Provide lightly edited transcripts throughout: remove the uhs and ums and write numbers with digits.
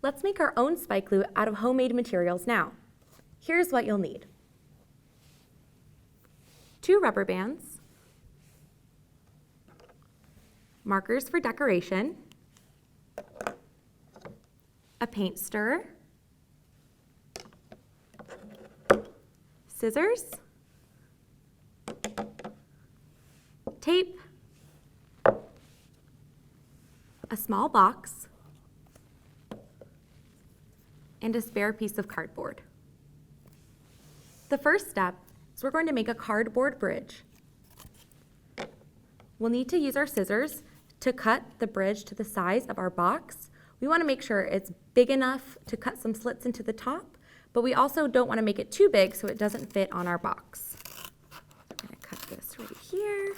Let's make our own spike lute out of homemade materials now. Here's what you'll need. 2 rubber bands, markers for decoration, a paint stirrer, scissors, tape, a small box, and a spare piece of cardboard. The first step is we're going to make a cardboard bridge. We'll need to use our scissors to cut the bridge to the size of our box. We want to make sure it's big enough to cut some slits into the top, but we also don't want to make it too big so it doesn't fit on our box. I'm going to cut this right here.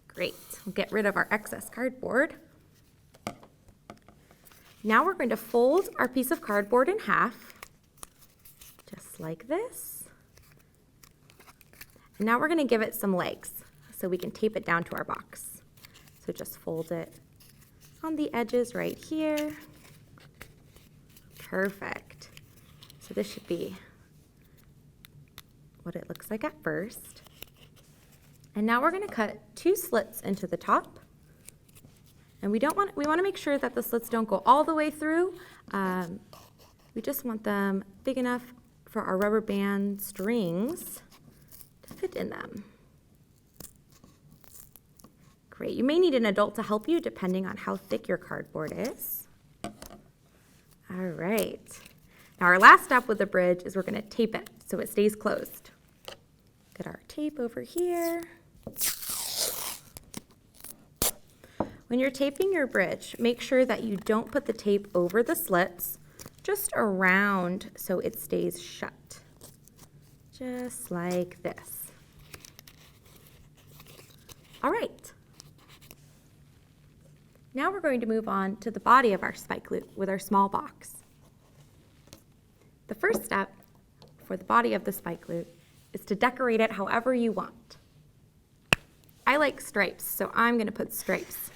Great. We'll get rid of our excess cardboard. Now we're going to fold our piece of cardboard in half, just like this. And now we're going to give it some legs so we can tape it down to our box. So just fold it on the edges right here. Perfect. So this should be what it looks like at first. And now we're going to cut 2 slits into the top. And we want to make sure that the slits don't go all the way through. We just want them big enough for our rubber band strings to fit in them. Great. You may need an adult to help you depending on how thick your cardboard is. All right. Now our last step with the bridge is we're going to tape it so it stays closed. Get our tape over here. When you're taping your bridge, make sure that you don't put the tape over the slits, just around so it stays shut. Just like this. All right. Now we're going to move on to the body of our spike lute with our small box. The first step for the body of the spike lute is to decorate it however you want. I like stripes, so I'm going to put stripes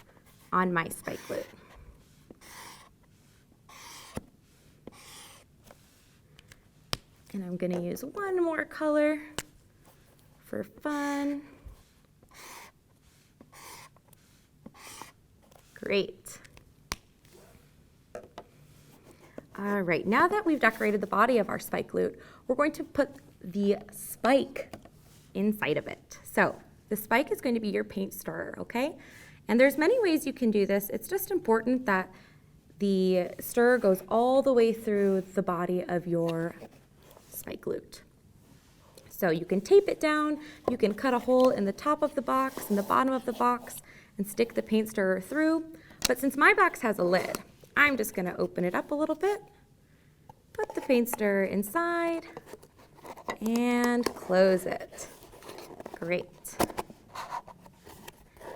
on my spike lute. And I'm going to use one more color for fun. Great. All right, now that we've decorated the body of our spike lute, we're going to put the spike inside of it. So the spike is going to be your paint stirrer, okay? And there's many ways you can do this. It's just important that the stirrer goes all the way through the body of your spike lute. So you can tape it down, you can cut a hole in the top of the box and the bottom of the box and stick the paint stirrer through. But since my box has a lid, I'm just going to open it up a little bit, put the paint stirrer inside, and close it. Great.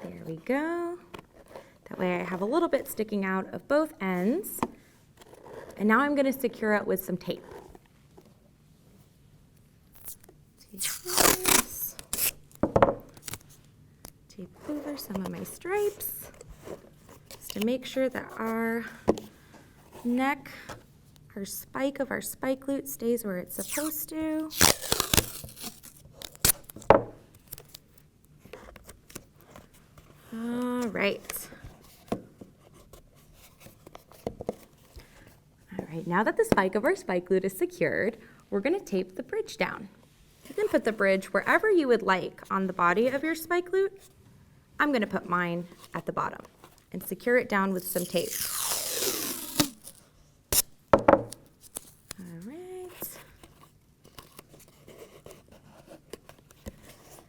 There we go. That way I have a little bit sticking out of both ends. And now I'm going to secure it with some tape. Take this. Tape over some of my stripes just to make sure that our neck, our spike of our spike lute stays where it's supposed to. All right. All right, now that the spike of our spike lute is secured, we're going to tape the bridge down. You can put the bridge wherever you would like on the body of your spike lute. I'm going to put mine at the bottom and secure it down with some tape. All right.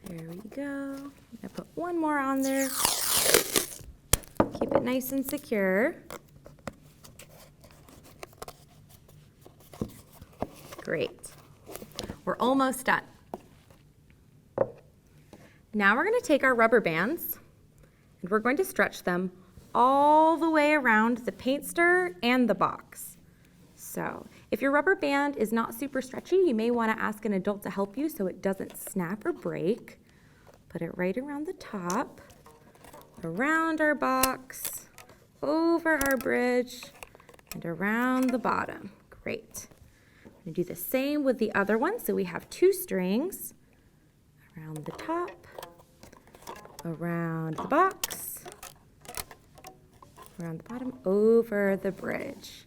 There we go. I'm going to put one more on there. Keep it nice and secure. Great. We're almost done. Now we're going to take our rubber bands and we're going to stretch them all the way around the paint stirrer and the box. So if your rubber band is not super stretchy, you may want to ask an adult to help you so it doesn't snap or break. Put it right around the top, around our box, over our bridge and around the bottom. Great. I'm going to do the same with the other one. So we have 2 strings around the top, around the box, around the bottom, over the bridge.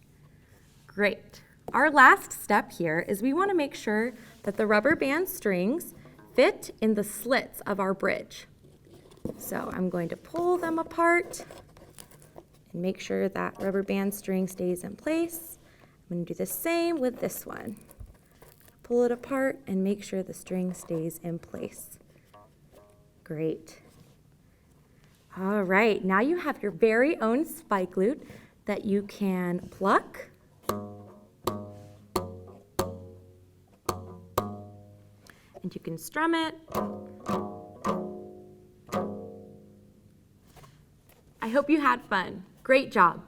Great. Our last step here is we want to make sure that the rubber band strings fit in the slits of our bridge. So I'm going to pull them apart and make sure that rubber band string stays in place. I'm going to do the same with this one. Pull it apart and make sure the string stays in place. Great. All right, now you have your very own spike lute that you can pluck and you can strum it. I hope you had fun. Great job.